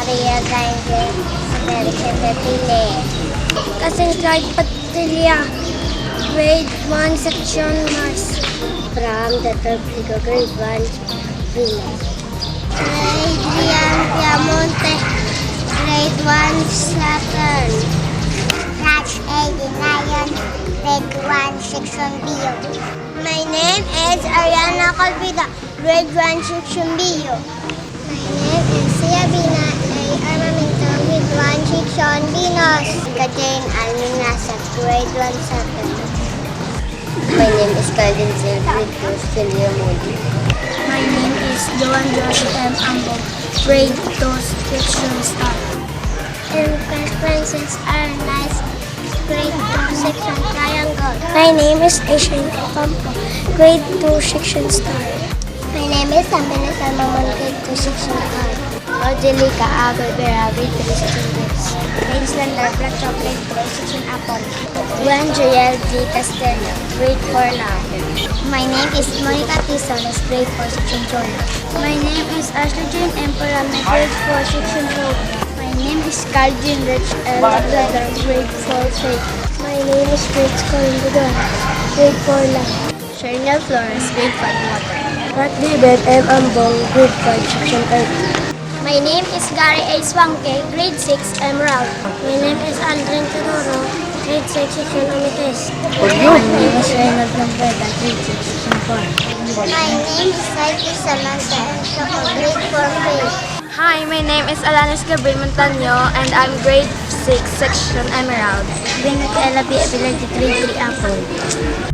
Maria Ganger, American Pile. Kasing Clyde BantaYeah, grade 1, section Mars. From the Tropico, grade 1, Venus. Adrian Piamonte, grade 1, Saturn. Raj A. Dinayan, grade 1, section Bio. My name is Ariana Calvida, grade 1, section Bio. My name is Sia Bina A. Armamento, grade 1, section Venus. Kajane Alminasa, grade 1, Saturn. My name is Calvin Zil, grade 2, Celia Moody. My name is Joan Josie M. Ambo, grade 2, section Star. And Princess are nice, grade 2, section Triangle. My name is Asian Pampo, grade 2, section Star. My name is Sampina Salmamon, grade 2, section R. Angelica Aguilera, grade 3, section X. Slender Black Chocolate, grade 3, section Apple. Juan Joel G. Castello, grade 4 now. My name is Monica Tizones, grade 4, section John. My name is Ashley Jane Emperor, grade 4, section Hope. My name is Carl Jean Rich L. Brother, grade 4, Faith. My name is Grace Colindon, grade 4 lang. Shernel Flores, grade 5, Water. Mark David M. Ambong, grade 5, section Earth. My name is Gary A. Swanke, grade 6, Emerald. My name is Aldrin Cadoro, grade 6, section Amethyst. My name is Reynald Lambreda, grade 6, section 4. My name is Saiki Samantha, grade 4, Faith. Hi, my name is Alanis Gabriel Montaño and I'm grade 6, section Emerald. Benat Ella B. Ability, grade 3, Apple.